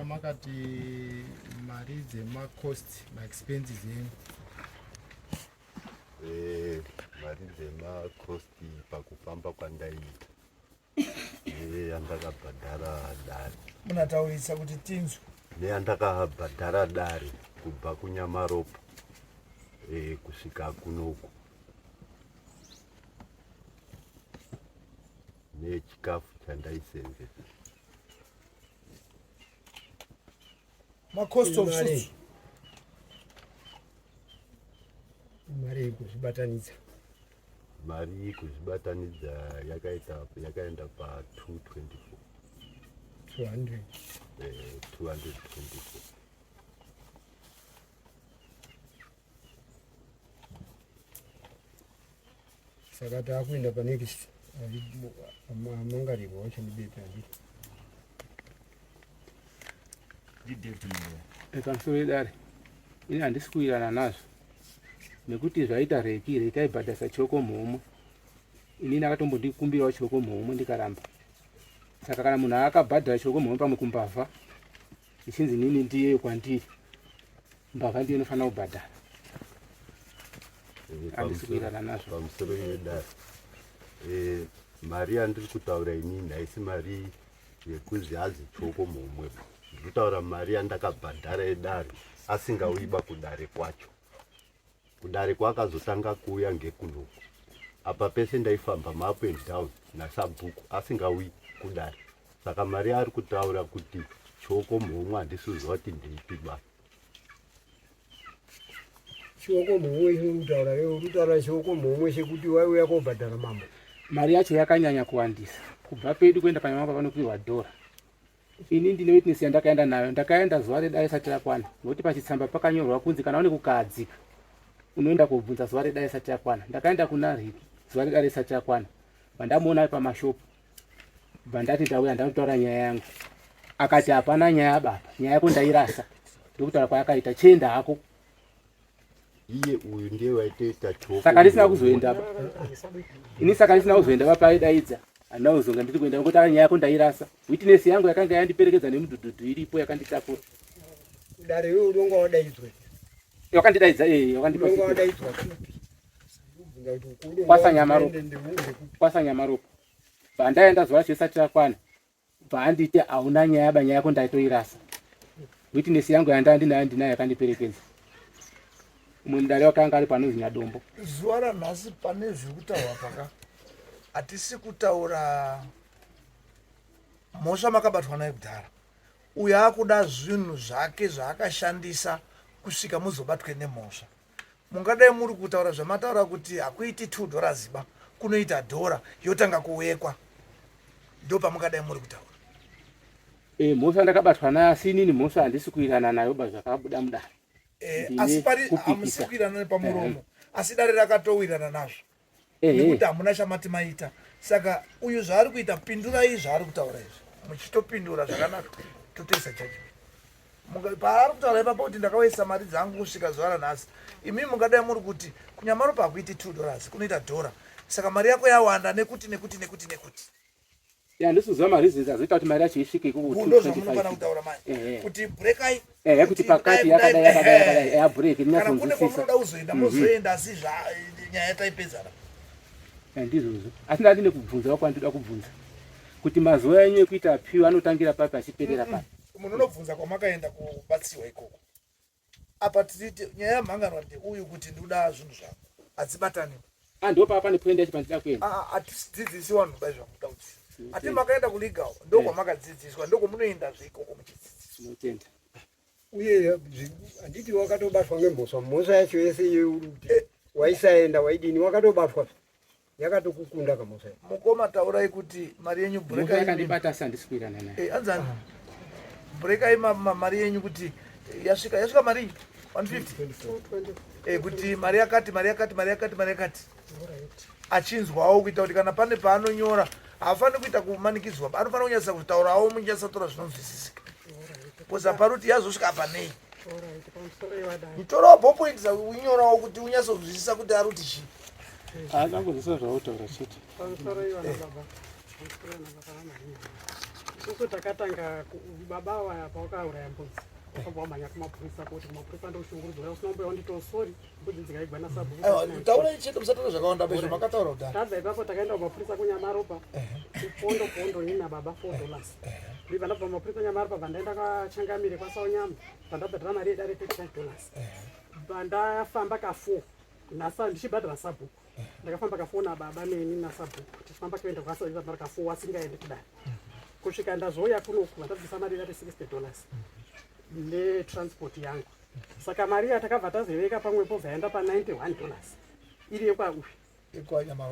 yamakati mari dzemacost maexpenses enyu. Mari dzemacosti pakufamba kwandaita yandakabhadhara dare. Munataurisa kuti tinzwe. Neyandakabhadhara dare kubva kuNyamaropa kusvika kunoku. Nechikafu chandaisenzesa. Macost of suits. Mari kuzvibatanidza. Mari kuzvibatanidza yakaenda pa 224. 200. 224. Saka takuenda pa next. Amangariwa wacho ndibeta ndi. Pamusoro dare ini handisi kuirana nazvo nekuti zvaita reki taibhadhasa choko mhomho. Ini ndakatombondikumbirawo choko mhomho ndikaramba. Saka kana munhu akabhadhara choko mhomho pamwe kumbavha ichinzi nini ndiye kwandiri mbavha ndiyo inofanira kubhadhara. Handisi kuirana nazvo. Pamusoro yedare mari yandiri kutaura inini haisi mari yekuzi hazi choko mhomho. Ndikutaura mari yandakabhadhara yedare asingauiba kudare kwacho. Kudare kwakazotanga kuuya ngekunoku. Apa pese ndaifamba ma-up and down nasabhuku asingauyi kudare. Saka mari ari kutaura kuti choko mhomho handisiziva kuti ndeipi baba. Choko mhomho utaura choko mhomho chekuti waiuya kobhadhara mambo. Mari yacho yakanyanya kuwandisa. Kubva pedu kuenda paNyamaropa panopiwa dhora. Ini ndine witness yandakaenda nayo. Ndakaenda zuva redare isati yakwana. Nokuti pachitsamba pakanyorwa kunzi kana une kukadzika unoenda kubvunza zuva redare isati yakwana. Ndakaenda kuna Riki zuva redare isati yakwana. Bandamuona pamashopu. Bandati ndauya ndanotaura nyaya yangu. Akati hapana nyaya baba. Nyaya yako ndairasa. Ndokutaura kwayakaita chenda hako. Iye uyu ndiye waitoita choko. Saka ndisina kuzoenda ba. Ini saka ndisina kuzoenda ba paidaidza. Ana uzonga ndiri kuenda ngokuti nyaya yako ndairasa. Witness yangu yakanga yandiperekedza nemudhudhudhu iripo yakanditakura. Dare wewe udonga wadaidzwe. Yakandidaidza yakandipa. Udonga wadaidzwa. Kwasa Nyamaropa. Bandaenda zuva isati yakwana. Banditi hauna nyaya ba nyaya yako ndaitoirasa. Witness yangu yandinayo yakandiperekedza. Umwe mudare wakanga ari panozi Nyadombo. Zuva ranhasi pane zvirikutaurwa paka. Hatisi kutaura mhosva makabatwa nayo kudhara. Uyo akuda zvinhu zvake zvaakashandisa kusvika muzobatwe nemhosva. Mungadai muri kutaura zvamataura kuti hakuiti $2 ba, kunoita dhora yotanga kuwekwa. Ndo pamungadai muri kutaura. Mhosva ndakabatwa nayo asi inini mhosva handisi kuirana nayo ba zvakabuda mudare. Asi pari hamusi kuirana nepamuromo. Asi dare rakatowirana nazvo. Nekuti hamuna chamati maita. Saka uyu zvaari kuita pindurai zvaari kutaura izvi. Muchitopindura zvakanaka totoisa chacho. Paari kutaura ipapo kuti ndakawaisa mari dzangu kusvika zuva ranhasi. Imi mungadai muri kuti kuNyamaropa hakuiti $2 kunoita dhora. Saka mari yako yawanda nekuti. Handisiziva marizini azoita kuti mari yacho isvike ikuti. Ndo zvamunofana kutaura manje. Kuti breakai. Kuti pakati yakadai yabreak kana kune kwamunoda kuzoenda mozoenda asi nyaya taipedzana. Ndizvozvo. Asi ndadine kubvunza kwandida kubvunza. Kuti mazuva enyu ekuita aphiwa anotangira papi achiperera papi. Munobvunza kwamakaenda kubatsiwa ikoko. Apa titi nyaya yamhanganwa uyu kuti ndoda zvinhu zvako. Adzibatani. Ndo papa pane point yacho pandida kuenda. Hatidzidzisi vanhu kudai zvamuda kuti. Ati makaenda kuligawo ndo kwamakadzidziswa ndo kwamunoenda zvikoko muchidzidziswa. Tinotenda. Uye handiti wakatobatwa ngemhosva. Mhosva yacho yese yeurute. Waisaenda waidini wakatobatwa. Yakatokukunda kamhosva. Mukoma taurai kuti mari yenyu breakai yakandibata sandisi kuirana nayo. Anzani. Breakai mari yenyu kuti yasvika mari 150. Kuti mari yakati. Achinzwawo kuita kuti kana pane paanonyora hafaniri kuita kumanikidzwa. Anofanira kunyatsa kutaurawo munyatsa tora zvinonzwisisika. Poza paruti yazosvika panei. Mutorawo points unyorawo kuti unyatsa kuzwisisa kuti ari kuti chii. Haana kuzviswa zvautaura chete. Uso takatanga baba wa pawakauraya mbudzi akabva wamhanya kumapurisa kuti kumapurisa ndokushungurudzwa usina kumboya nditosori mbudzi dzikaigwa nasabhuku taura cheto musataura zvakawanda bezvo makataura kudhara tabva ipapo takaenda kumapurisa kunyamaropa pondo nina baba $4 ndibva ndabva kumapurisa kunyamaropa bvandaenda kwachangamire kwasaonyama bvandabhadhara mari yedare $35 bvandafamba ka4 nasa ndichibhadhara sabhuku ndakafamba ka4 nababa neni nasabhuku tichifamba kuenda kwasaonyama ka4 wasingaendi kudare kusvika ndazouya kunoku vandabvisa mari yedare $60 netransport yangu saka mari yatakabva taziveka pamwepo bvaenda pa$91 iri yekwauyu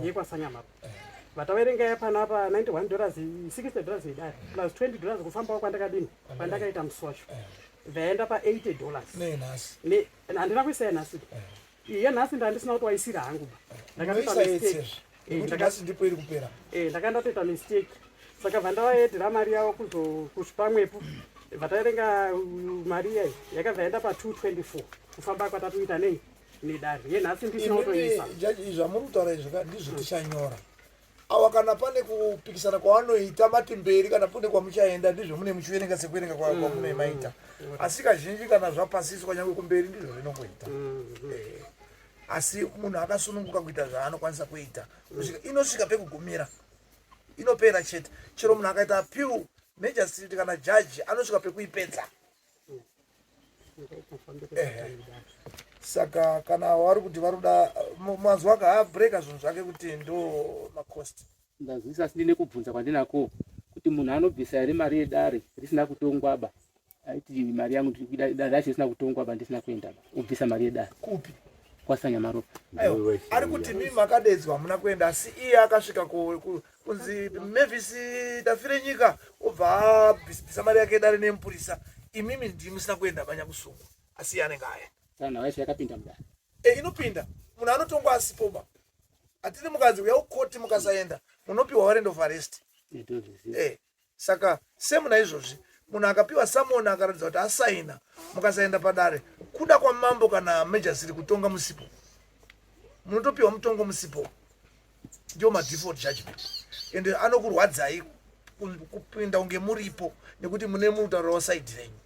yekwasanyamapo vataverenga yapanapa $91 $60 idare plus $20 kufambawo kwandakadini kwandakaita musi wacho vaenda pa$80 handina kuisa yanhasi iye nhasi ndandisina kuti waisira hangu ndakaenda toita mistake saka vandavaedhera mari yavo kuzopamwepo vataverenga mari yayi yakabva yaenda pa$224 kufamba kwatatoita nei nedare yenhasi ndisina kutoisa jaji zvamuri kutaura izvi ndizvo tichanyora awa kana pane kupikisana kwavanoita mati mberi kana pane kwamuchaenda ndizvo mune muchiverenga sekuverenga kwamune maita asi kazhinji kana zvapasiswa nyangwe kumberi ndizvo zvinongoita asi munhu akasununguka kuita zvaanokwanisa kuita inosvika pekugumira inopera chete chero munhu akaita appeal magistrate kana jaji anosvika pekuipedza saka kana vari kuti varuda mazuva akabreka zvinhu zvake kuti ndo macost ndazivisa asi ndine kubvunza kwandinako kuti munhu anobvisa here mari yedare risina kutongwaba aiti mari yangu dare racho risina kutongwaba ndisina kuendaba ubvisa mari yedare kupi kwasanyamaropa ari kuti mimi makadedzwa hamuna kuenda asi iye akasvika kunzi Mavis tafire nyika obva abvisa mari yake dare nemupurisa imimi ndimusina kuenda manyakusungwa asi iye anenge aenda sana wacho yakapinda mudare inopinda munhu anotongwa asipoba atiri mukadzi uya ukoti mukasaenda munopiwa warrant of arrest saka semuna izvozvi munhu akapiwa samoni akaratidza kuti asaina mukasaenda padare kuda kwamambo kana major kutonga musipo munotopiwa mutongo musipo ndio madefault judgment ende anokurwadzai kupinda unge muripo nekuti mune mutauro wasaidi renyu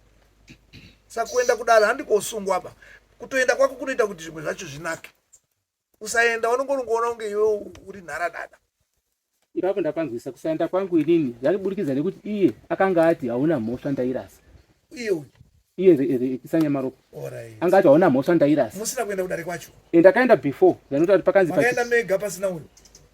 saka kuenda kudare handikosungwa apa kutoenda kwako kunoita kuti zvimwe zvacho zvinake usaenda wanongorongoona unge iwe uri nharadada ipapo ndapanzwisa kusaenda kwangu inini zvariburikidza nekuti iye akanga ati hauna mhosva ndairasa iye kisanyamaropa anga ati hauna mhosva ndairasa musina kuenda kudare kwacho ndakaenda before zvanoti kuti pakanzi makaenda mega pasina uyu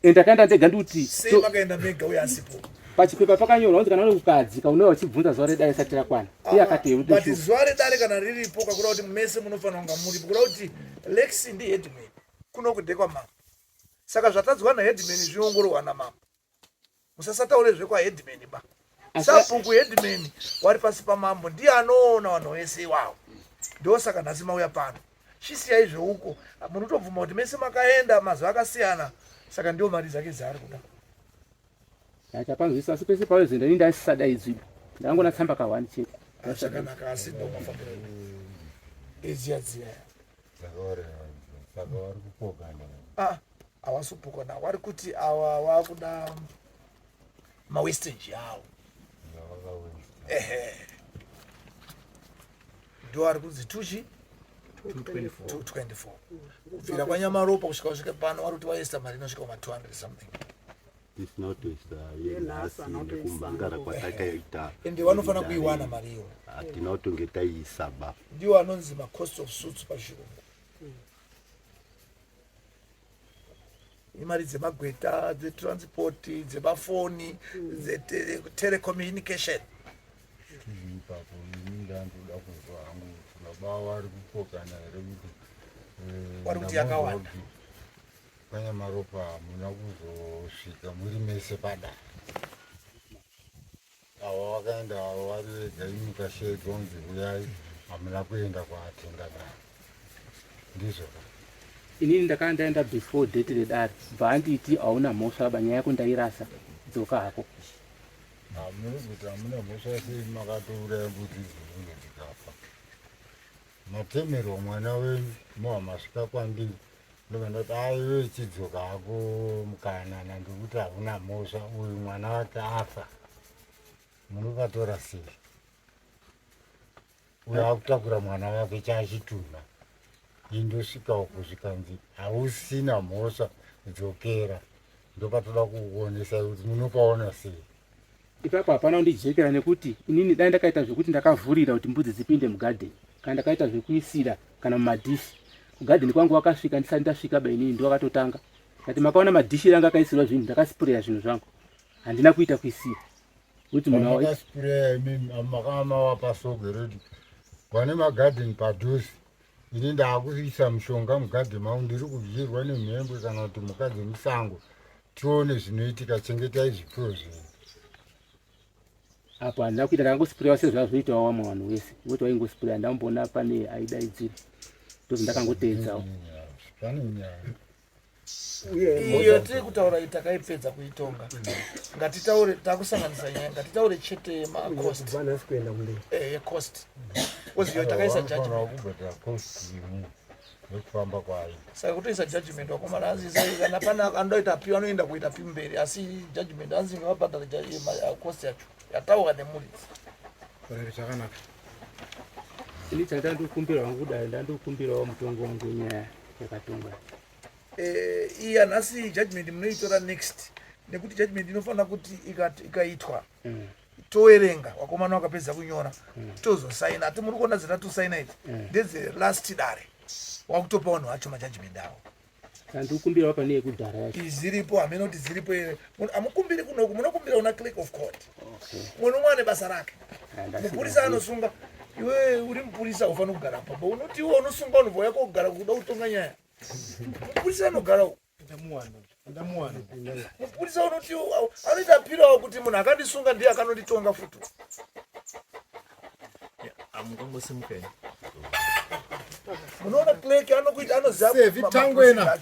ndakaenda ndega ndikuti sei makaenda mega uye asipo pachipepa pakanyorwa kuti kana uri kukadzika unouya uchibvunza zuva redare risati rakwana iye akati but zuva redare kana riripo kakura kuti mese munofanira kunga muripo kura kuti lexi ndiheadman kunokudhekwa mambo saka zvatadzwa naheadman zviongororwa namambo musasataure zvekwaheadman ba sapungu headman wari pasi pamambo ndiye anoona vanhu vese iwavo ndosaka nhasi mauya pano chisiyai zveuko munotobvuma kuti mese makaenda mazuva akasiyana saka ndio mari dzake dzaari kuda chapanzwisa asi pese pauyo zenda ndindaisisadaidzwi ndangona tsamba ka1 chete zvakanaka asi ndo mafambiro edziyadziya saka vari kupokana havasi kupokana vari kuti awa vakuda mawestage avo ndo ari kunzi 224 kubvira kwanyamaropa kusvika pano vari kuti vaisa mari inosvika kuma200 something tisinotoisa yenhasi nekumhangara kwatakaita ende vanofanira kuiwana mari iyo hatina kutonge taiisa ba ndiwo anonzi macost of suits pachirungu imari dzemagweta dzetransport dzemafoni dzetelecommunication ipapo ndandoda kuzwa hangu baba vari kupokana here kuti vari kuti yakawanda kwanyamaropa hamuna kuzosvika muri mese padare ava vakaenda avo vari vega inyika shegonzi uyai hamuna kuenda kwaatenga dare ndizvo inini ndakanga ndaenda before date redare bva anditi hauna mhosva banyaya yako ndairasa dzoka hako hamuri kuti hamuna mhosva sei makatouraya mbudzi dzinenge dzikafa matemerwa mwana wenyu mohamasvika kwandiri ndovandoti aiwe chidzoka hako mukanana ndokuti hauna mhosva uyu mwana wake afa munovatora sei? Uyo akutakura mwana wake chachituma indosvikawo kuzvikanzi hausina mhosva dzokera, ndopatoda kukuonesai kuti munopaona sei. Ipapo hapana kundijekera nekuti inini dai ndakaita zvekuti ndakavhurira kuti mbudzi dzipinde mugadheni kana ndakaita zvekuisira kana mumadhishi kugadheni kwangu wakasvika ndisati ndasvika bainini ndo wakatotanga kati makaona madhishi anga akaisirwa zvinhu ndakasipureya zvinhu zvangu handina kuita kuisira kuti munhu makasipureya imimi amakama pasogeredi vane magadheni padhuzi ini ndaakuisa mushonga mugadheni mangu ndiri kudyirwa nemhembwe kana kuti mhuka dzemusango tione zvinoitika, chengetai zvipfuyo zvenyu. apo handina kuita ndakangosipurewa sezvazvoitawo wamwe vanhu wese ngoti waingosipureya ndamboona pane aidaidzira ndozi ndakangoteedzawo. Pane nyaya iyo tiri kutaura iyi takaipedza kuitonga. Ngatitaure takusanganisa nyaya, ngatitaure chete yemacost yecost koziyo takaisa judgment nekufamba kwayo. Saka kutoisa judgment wakomana aziza kana pana andoita pi anoenda kuita pi mberi asi judgment anzinga wabhadhara cost yacho yataura nemuridzi. Zvakanaka. Ini chandandokumbira wangu kudai ndandokumbirawo mutongo wangu nyaya yakatonga. Iya nhasi judgment munoitora next nekuti judgment inofanira kuti ikaitwa toerenga wakomana wakapedza kunyora tozosaina ati muri kuona zita tosaina iti ndedze last dare wakutopa vanhu vacho majudgment avo. Ndikumbirawo pane yekudhara yacho iziripo hamene kuti ziripo ere amukumbiri kunoku munokumbira una clerk of court. Mwana umwe ane basa rake. Mupurisa anosunga iwe uri mupurisa ufanira kugara papo unoti iwe unosunga vanhu vauya kugara kuda kutonga nyaya. Mupurisa anogara ndamuwana mupurisa unoti anoita pirawo kuti munhu akandisunga ndiye akanonditonga futi. Amungangosimukai munoona clerk anokuita anoziva Sevi tangwena.